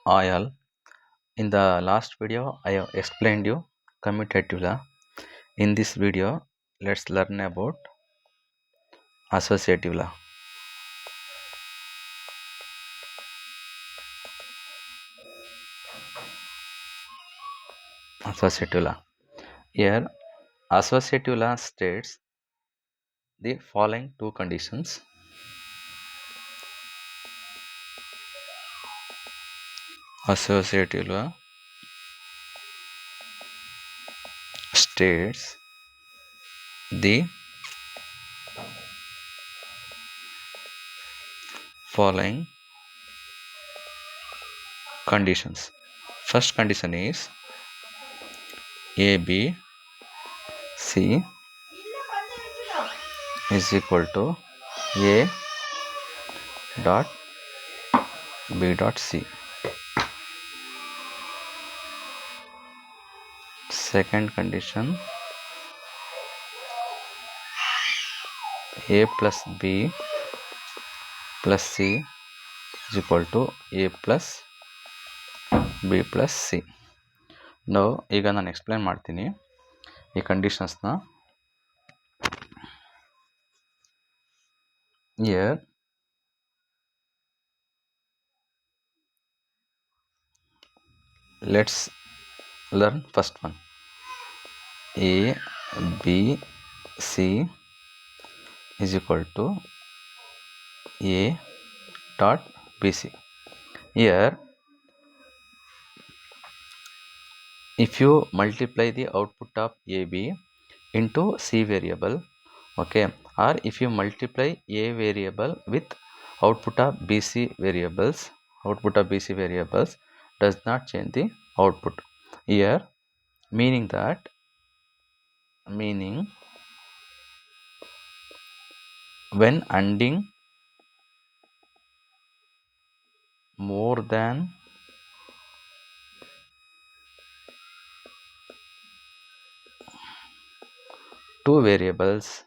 Hi all. In the last video, I have explained you commutative law. In this video, let's learn about associative law. Associative law. Here, associative law states the following two conditions. Associative law states the following conditions. First condition is A, B, C is equal to A dot B dot C. Second condition, A plus B plus C is equal to A plus B plus C. ಈಗ ನಾನು explain ಮಾಡ್ತೀನಿ ಈ ಕಂಡೀಷನ್ಸ್ನ. Here let's learn first one. A, B, C is equal to A dot BC. Here if you multiply the output of AB into C variable, okay, or if you multiply A variable with output of BC variables, does not change the output. Here meaning when ANDing more than two variables,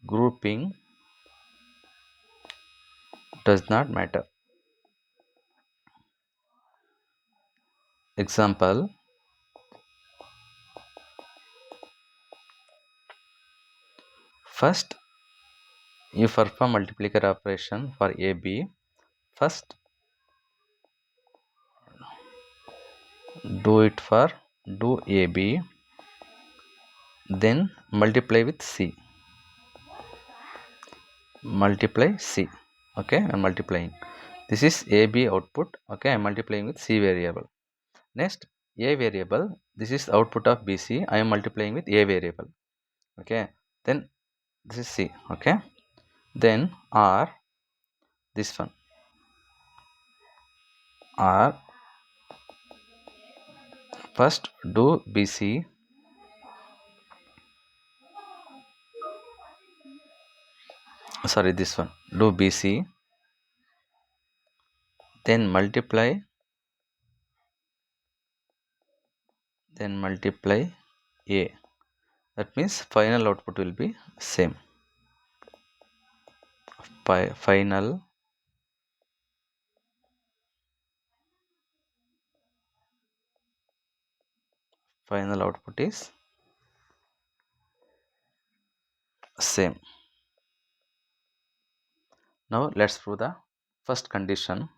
grouping does not matter. Example, first you perform multiplicative operation for AB. First do AB, then multiply with C. Okay, I'm multiplying. This is AB output. Okay, I'm multiplying with C variable. Next, A variable, this is output of BC. I am multiplying with A variable. Okay, then this is C. Okay, then R, this one, R, first do BC, sorry, this one, do BC, then multiply A. That means final output will be same. Final output is same. Now let's prove the first condition.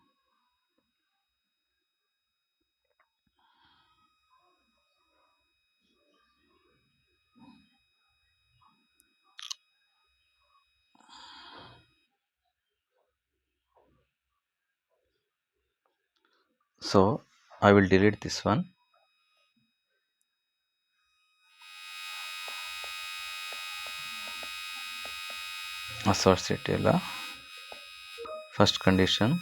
So I will delete this one. Associative law. First condition,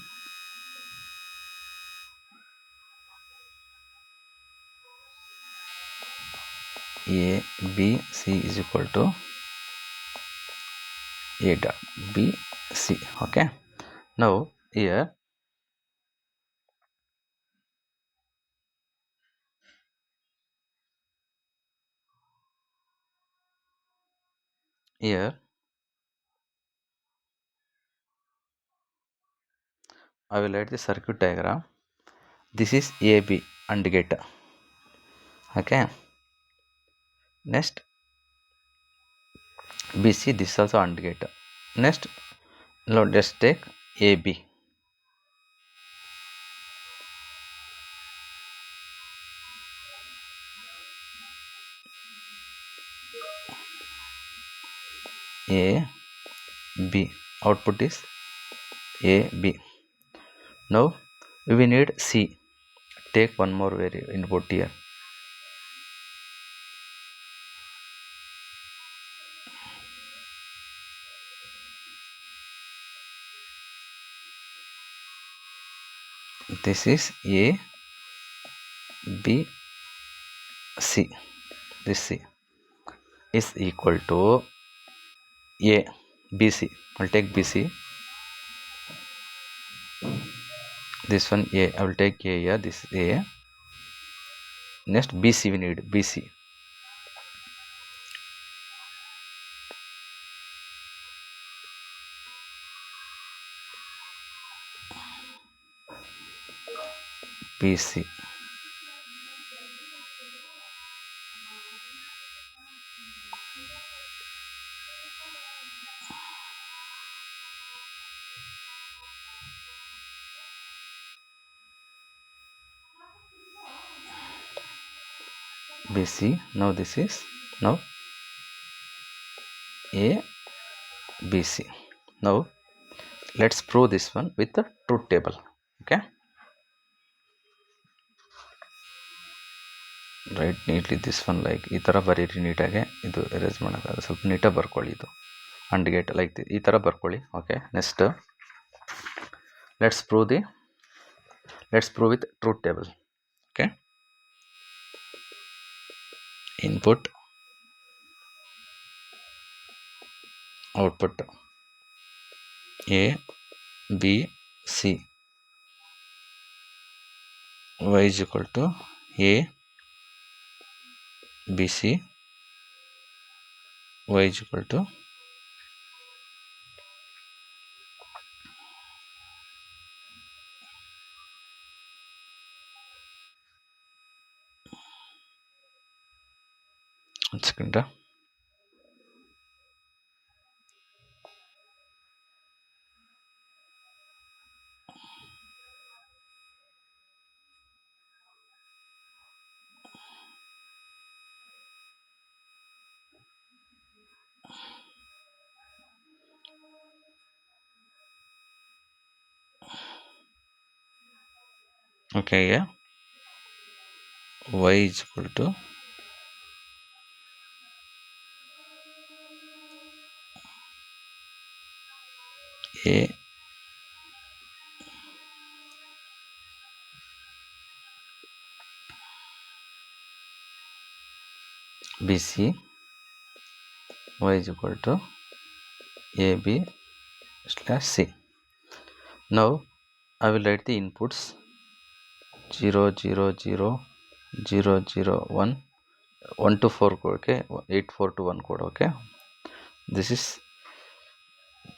A, B, C is equal to A dot B, C. Okay. Now here I will write the circuit diagram. This is AB AND gate. Okay. Next BC, this is also AND gate. Next, now let's take AB. A B, output is A B. Now we need C. Take one more input here. This is A B C. This C is equal to A B C. I'll take BC. This one A. I will take A here. This is A. Next BC we need BC. BC. BC. Now this is now A BC. Now let's prove this one with the truth table. Okay. Write neatly this one like ಈ ಥರ ಬರೀರಿ ನೀಟಾಗೆ. ಇದು erase ಮಾಡೋಕ್ಕಾಗ ಸ್ವಲ್ಪ ನೀಟಾಗಿ ಬರ್ಕೊಳ್ಳಿ. ಇದು and gate like ಈ ಥರ ಬರ್ಕೊಳ್ಳಿ. Okay. Next let's prove with truth table. Okay. Input output A B C, y is equal to A B C, y is equal to one second. Okay, yeah. Y is equal to A B C, y is equal to A B slash C. Now I will write the inputs 0 0 0 0 0 1 1 to 4 code. Okay. 8 4 to 1 code. Okay. This is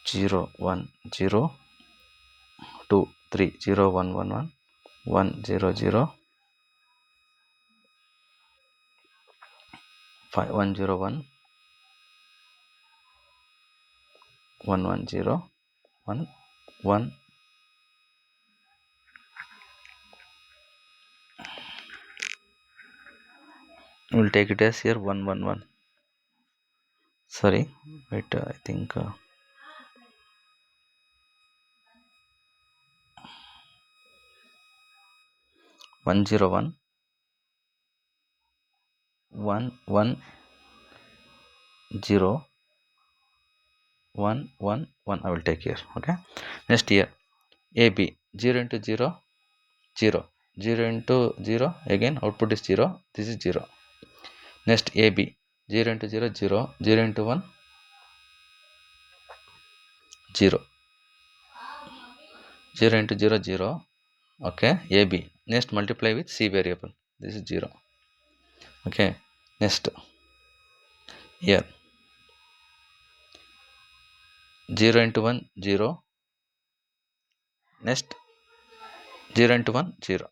0 1 0 2 3 0 1 1 1 1 0 0 5 1 0 1 1 1 0 1 1. We'll take it as here 1 1 1. Sorry, wait, I think 1 0 1 1 1 0 1 1 1. I will take here. Okay. Next here AB 0 into 0 0 0 into 0 again output is 0. This is 0. Next AB 0 into 0 0 0 into 1 0 0 into 0 0. Okay. AB. Next multiply with C variable. This is 0. Okay. Next here 0 into 1 0. Next 0 into 1 0.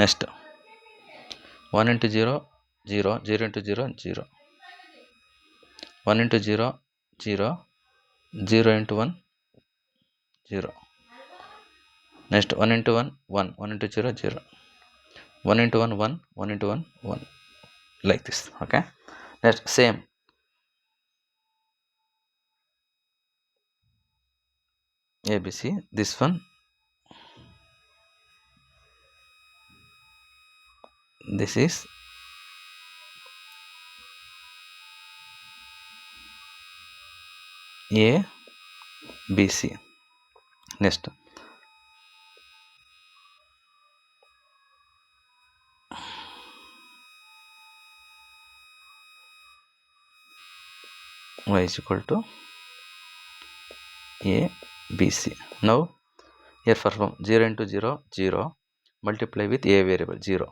Next 1 into 0 0, 0 into 0 0, 1 into 0 0, 0 into 1 0. Next 1 into 1 1, 1 into 0 0, 1 into 1 1, 1 into 1 1, like this. Okay, next same ABC. This one, this is ABC. Next y is equal to ABC. Now here perform 0 into 0 0, multiply with a variable 0.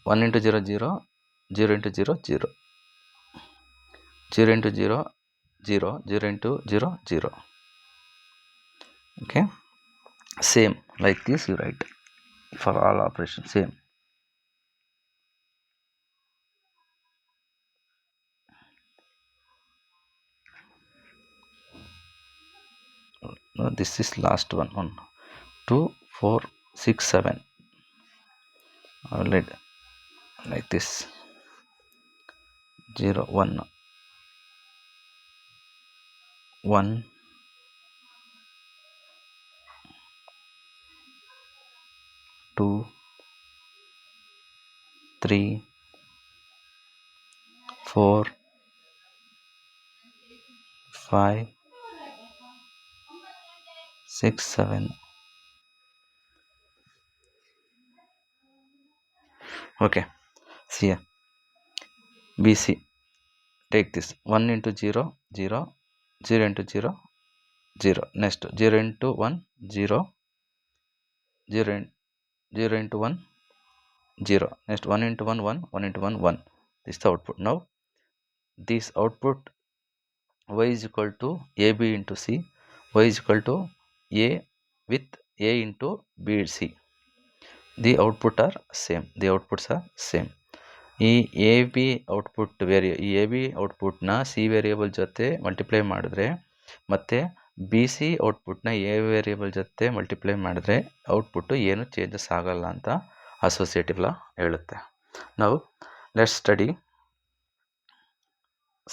1 into 0 0, 0 into 0 0, 0 into 0 0, 0 into 0 0. Okay, same like this you write for all operations, same. No, this is last one. 1 2 4 6 7, like this. 0 1 1 2 3 4 5 6 7. Okay, see here BC, take this 1 into 0 0, 0 into 0 0. Next 0 into 1 0, 0 0 into 1 0. Next 1 into 1 1, 1 into 1 1. This is the output. Now this output y is equal to AB into C, y is equal to A with A into B C. The output are same, the outputs are same. ಈ A B output ಈ A B ಔಟ್ಪುಟ್ನ C variable ಜೊತೆ multiply ಮಾಡಿದ್ರೆ ಮತ್ತು B C ಔಟ್ಪುಟ್ನ A variable ಜೊತೆ multiply ಮಾಡಿದ್ರೆ output ಏನು changes ಆಗಲ್ಲ ಅಂತ ಅಸೋಸಿಯೇಟಿವ್ ಲಾ ಹೇಳುತ್ತೆ. ನಾವು let's study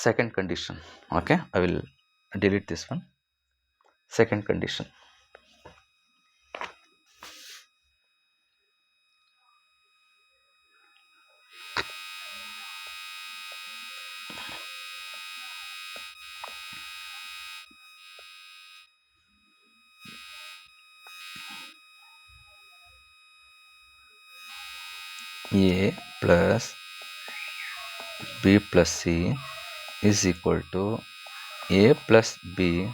second condition. Okay, I will delete this one. Second condition. A plus B plus C is equal to A plus B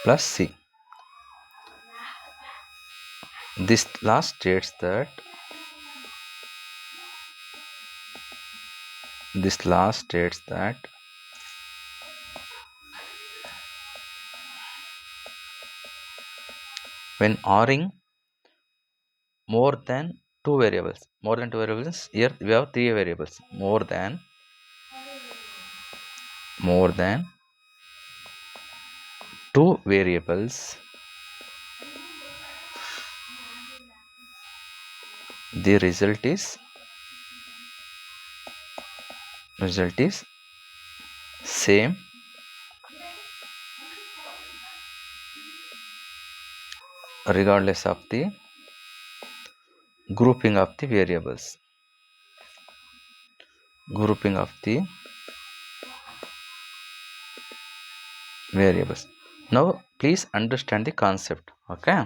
plus C. This last states that when ORing more than two variables, here we have three variables, more than two variables, the result is same regardless of the grouping of the variables. Now please understand the concept. Okay,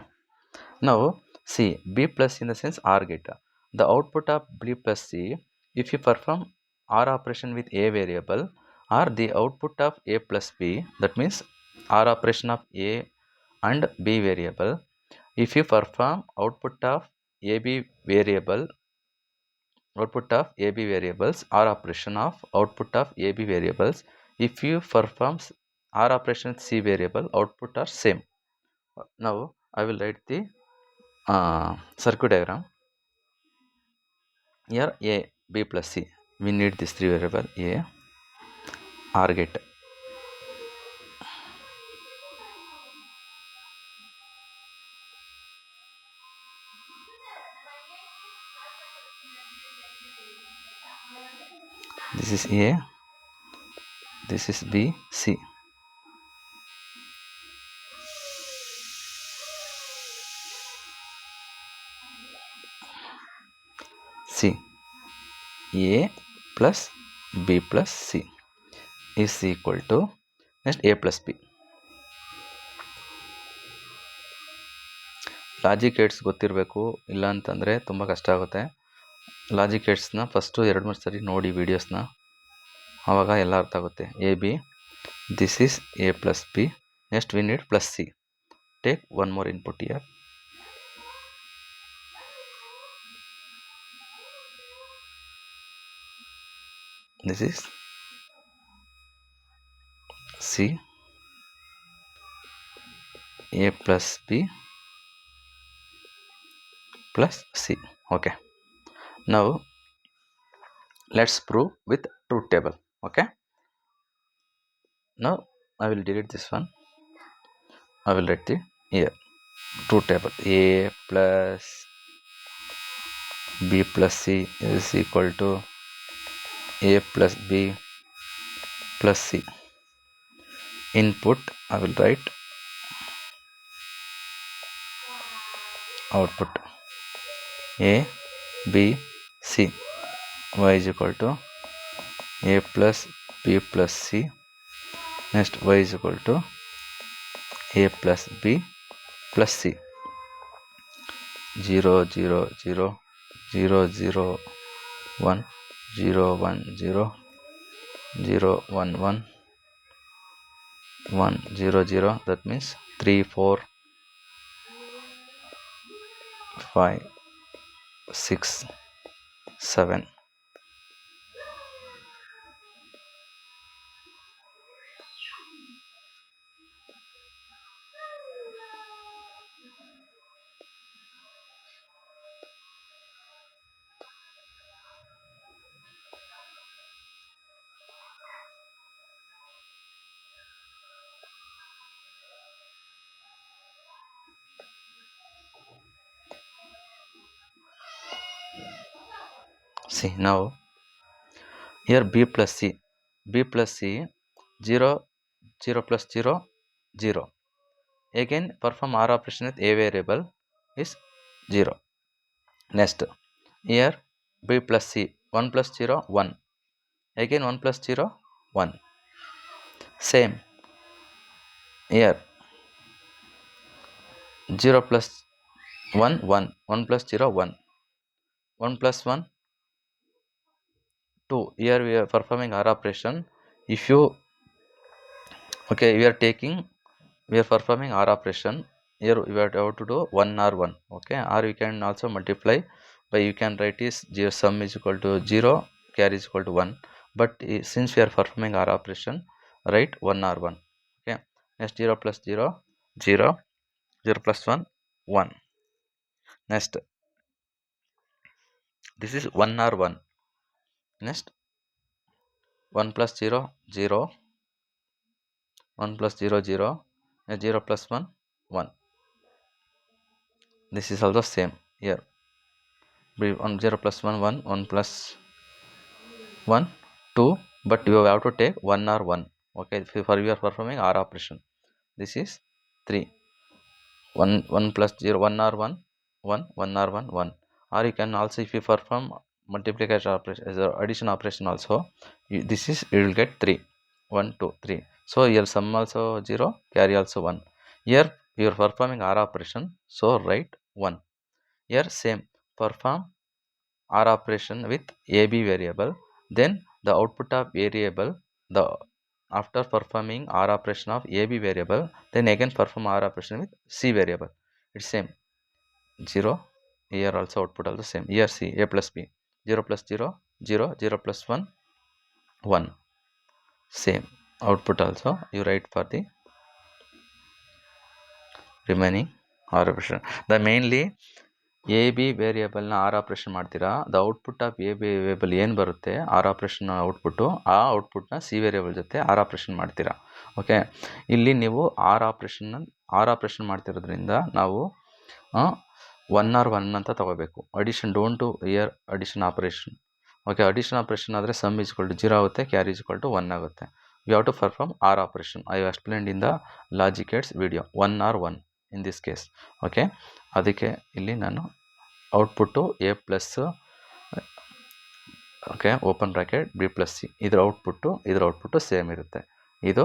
now see B plus in the sense OR gate. The output of B plus C, if you perform OR operation with A variable, or the output of A plus B, that means OR operation of A and B variable, if you perform output of AB variables or operation of output of AB variables, If you perform R operation with C variable, output are same. Now I will write the circuit diagram. Here A, B plus C. We need this three variable A, R gate. This is A, this is B, C. C. A plus B plus C is equal to next A plus B. Logic Gates ಗೊತ್ತಿರಬೇಕು, ಇಲ್ಲ ಅಂತಂದರೆ ತುಂಬ ಕಷ್ಟ ಆಗುತ್ತೆ. Logic ಗೇಟ್ಸ್ನ first 2-3 ಸರಿ ನೋಡಿ ವೀಡಿಯೋಸ್ನ, ಆವಾಗ ಎಲ್ಲ ಅರ್ಥ ಆಗುತ್ತೆ. A B, this is A plus B. Next we need plus C. Take one more input year. This is C, A plus B plus C. Okay. Now let's prove with truth table. Okay. Now I will delete this one. I will write the here truth table. A plus B plus C is equal to A plus B plus C. Input I will write output A, B, C. Y is equal to A plus B plus C. Next Y is equal to A plus B plus C. 0 0 0 0 0 1 0 1 0 0 1 1 1 0 0. That means 3 4 5 6 7. See now here B plus C. B plus C 0 0 plus 0 0. Again perform R operation with A variable is 0. Next here B plus C 1 plus 0 1. Again 1 plus 0 1. Same here 0 plus 1 1. 1 plus 0 1. 1 plus 1 2. Here we are performing R operation. If you we are performing R operation. Here we have to do 1 or 1. Okay, or you can also multiply by, you can write is 0, sum is equal to 0, carry is equal to 1. But since we are performing R operation, write 1 or 1. Okay, next 0 plus 0 0, 0 plus 1 1. Next this is 1 or 1. Next 1 plus 0 0, 1 plus 0 0, 0 plus 1 1. This is also same here. 1 0 plus 1 1, 1 plus 1 2, but you have to take 1 or 1. Okay, for you are performing R operation. This is 3. 1 1 plus 0 1 or 1 1 1 or 1 1. Or you can also, if you perform multiplication operation as addition operation also, this is, you will get 3 1 2 3. So here sum also 0, carry also 1. Here you are performing R operation, so write 1. Here same, perform R operation with AB variable, then the output of variable, the after performing R operation of AB variable, then again perform R operation with C variable. It's same 0. Here also output also same. Here C, A plus B, 0 plus 0 0, 0 plus 1 1. Same output also you write for the remaining OR operation. The mainly A B ವೇರಿಯೇಬಲ್ನ R operation ಮಾಡ್ತೀರಾ, the output of A B variable ಏನು ಬರುತ್ತೆ R operation output, ಆ ಔಟ್ಪುಟ್ನ C variable ಜೊತೆ R operation ಮಾಡ್ತೀರಾ. Okay, ಇಲ್ಲಿ ನೀವು R operation ಮಾಡ್ತಿರೋದ್ರಿಂದ ನಾವು 1 or 1 ಅಂತ ತಗೋಬೇಕು. Addition don't to year addition operation. Okay, addition operation ಆದರೆ ಸಮ್ ಈಸ್ ಈಕ್ವಲ್ ಟು 0 ಆಗುತ್ತೆ, ಕ್ಯಾರಿ ಈಸ್ ಈಕ್ವಲ್ ಟು 1 ಆಗುತ್ತೆ. You have to perform or operation. I have explained in the logic aids video 1 or 1 in this case. Okay, ಅದಕ್ಕೆ ಇಲ್ಲಿ ನಾನು output A plus okay open bracket B plus C, ಇದರ output same ಇರುತ್ತೆ. ಇದು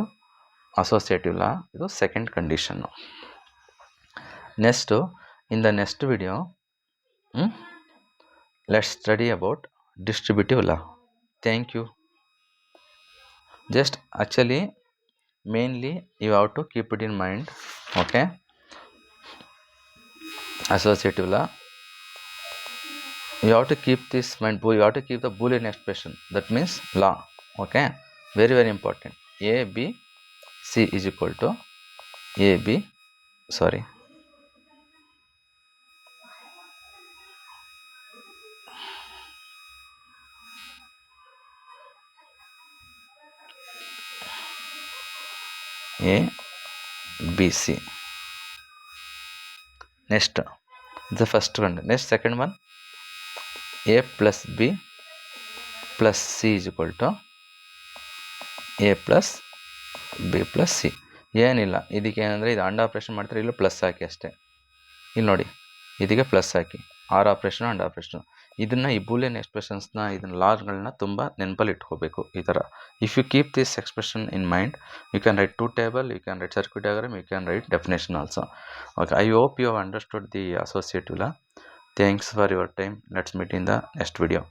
associative law, ಇದು second condition. Next in the next video let's study about distributive law. Thank you. Just actually mainly you have to keep it in mind. Okay, associative law, you have to keep this mind, you have to keep the Boolean expression, that means law. Okay, very very important. A B C is equal to A B sorry A B C. Next the first one. Next second one, A plus B plus C is equal to A plus B plus C. ಏನಿಲ್ಲ, ಇದಕ್ಕೆ ಏನಂದರೆ ಇದು and operation ಮಾಡ್ತಾರೆ, ಇಲ್ಲೂ plus ಹಾಕಿ ಅಷ್ಟೇ. ಇಲ್ಲಿ ನೋಡಿ, ಇದಕ್ಕೆ ಪ್ಲಸ್ ಹಾಕಿ ಆರ್ ಆಪ್ರೇಷನ್ ಅಂಡ್ ಆಪ್ರೇಷನ್. ಇದನ್ನು ಈ ಬೂಲಿಯನ್ ಎಕ್ಸ್ಪ್ರೆಷನ್ಸ್ನ ಇದನ್ನ ಲಾಗಳನ್ನ ತುಂಬ ನೆನಪಲ್ಲಿ ಇಟ್ಕೋಬೇಕು ಈ ಥರ. If you keep this expression in mind, you can write 2 table, you can write circuit diagram, you can write definition also. Okay, I hope you have understood the associative law. Thanks for your time. Let's meet in the next video.